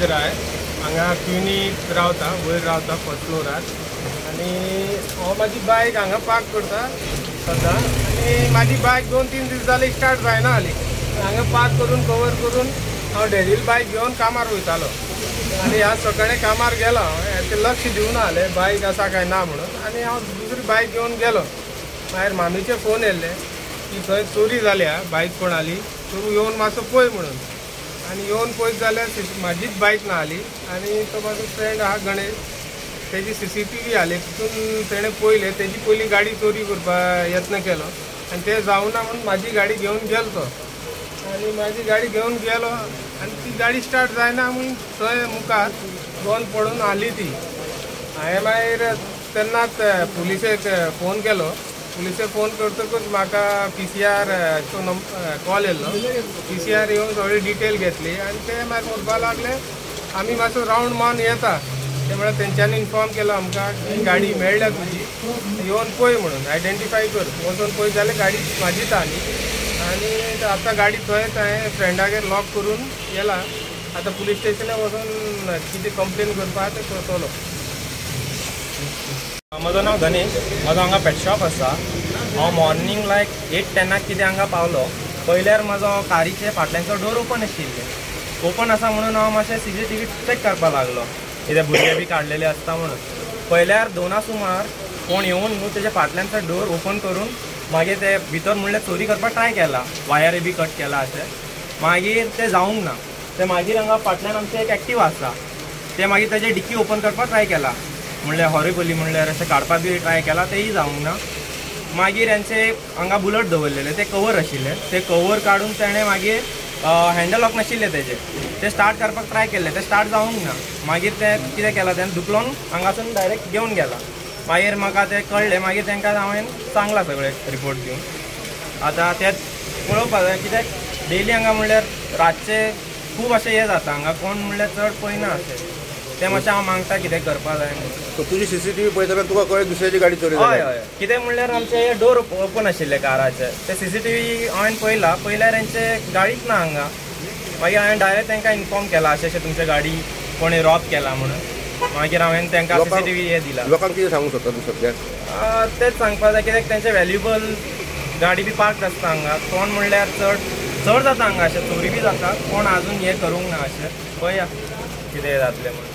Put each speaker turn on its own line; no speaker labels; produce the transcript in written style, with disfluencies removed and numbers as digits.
राय हांगा क्युनीत रावता, वयर रावता फर्स्ट फ्लोरार। आनी हांव म्हाजी बायक हांगा पार्क करता सद्दां। आनी म्हाजी बायक 2-3 दीस जाले स्टार्ट जायना हाली। हांगा पार्क करून कवर करून हांव डॅडील बायक घेवन कामार वयतालो। आनी ह्या सकाळी कामार गेलो, ते लक्ष दिवना जालें बायक आसा काय ना म्हणून। आनी हांव दुसरी बायक घेवन गेलो। मागीर मामीचे फोन येयल्ले की थंय चोरी जाल्या, बायक कोणाली, तूं येवन मातसो पळय म्हणून। आनी येवन पळयत जाल्यार म्हाजीच बायक ना जाली। आनी तो म्हाजो फ्रेंड आहा गणेश, तेजी CCTV आले, तितून तेणें पळयलें, तेजी पयली गाडी चोरी करपाक यत्न केलो आनी ते जावना म्हणून म्हाजी गाडी घेवन गेलो तो। आनी म्हाजी गाडी घेवन गेलो आनी ती गाडी स्टार्ट जायना म्हणून थंय मुखार बंद पडून आली ती। हांवें मागीर तेन्नाच पुलिसेक फोन केलो। पुलिसे फोन करतकच म्हाका PCR कॉल येयल्लो। PCR येवन सगळी डिटेल घेतली आनी ते मागीर म्हणपाक लागले आमी मातसो रावंड मारून येता। ते म्हळ्यार तेंच्यांनी इन्फॉर्म केलो आमकां की गाडी मेळ्ळ्या तुजी, येवन पळय म्हणून, आयडेंटिफाय कर। वचून पळयत जाल्यार गाडी म्हाजीच आनी। आनी आतां गाडी थंयच हांवें फ्रेंडागेर लॉक करून गेला। आतां पुलीस स्टेशनार वचून कितें कंप्लेन करपाक तें करतलो।
म्हजो नांव गणेश, म्हजो हांगा पेट शॉप आसा। हांव मॉर्निंग लायक 8-10 कितें हांगा पावलो। पयल्यार म्हजो कारीचे फाटल्यानचो डोर ओपन आशिल्ले। ओपन आसा म्हणून हांव मातशें CCTV चॅक करपाक लागलो, कितें भुरगे बी काडलेले आसता म्हणून। पयल्यार 2 सुमार कोण येवन न्हू तेजे फाटल्यानचो डोर ओपन करून मागीर ते भितर म्हणल्यार चोरी करपाक ट्राय केला, वायरी बी कट केला अशें। मागीर ते जावंक ना। ते मागीर हांगा फाटल्यान आमचें एक एक्टिवा आसा, ते मागीर तेजे डिक्की ओपन करपाक ट्राय केला, म्हणल्यार हॉरिबली म्हणल्यार अशें काडपाक बी ट्राय केला, तेही जावंक ना। मागीर हेंचे हांगा बुलट दवरलेले, ते कवर आशिल्ले, ते कवर काडून तेणें मागीर हँडल लॉक नाशिल्ले तेजे, ते स्टार्ट करपाक ट्राय केल्ले, ते स्टार्ट जावंक ना। मागीर ते कितें केलां, तेणें दुखलोवन हांगासून डायरेक्ट घेवन गेला। मागीर म्हाका तें कळ्ळें, मागीर तांकां हांवें सांगलां सगळें रिपोर्ट दिवन। आतां तेंच पळोवपाक जाय, कित्याक डेली हांगा म्हणल्यार रातचे खूब अशें हें जाता हांगा, कोण म्हणल्यार चड पळयना अशें। ते मातशें हांव मागता कितें करपाक जाय म्हणून।
तुजी CCTV पळयतना तुका कळ्ळें दुसऱ्याची गाडी चोरी
हय हय, कितें म्हणल्यार आमचे डोर ओपन आशिल्ले काराचे, ते CCTV हांवें पळयल्यार हेंचे गाडीच ना हांगा। मागीर हांवें डायरेक्ट तांकां इन्फॉर्म केला अशें अशें तुमची गाडी कोणी रॉब केला म्हणून। मागीर हांवें तांकां CCTV हे दिला।
लोकांक कितें सांगूंक सोदता तूं सद्याक?
तेच सांगपाक जाय, कित्याक तेंचे व्हॅल्युएबल गाडी बी पार्क आसता हांगा। कोण म्हणल्यार चड जाता हांगा, अशें चोरी बी जाता, कोण आजून हें करूंक ना अशें। पळया कितें जातलें म्हणून।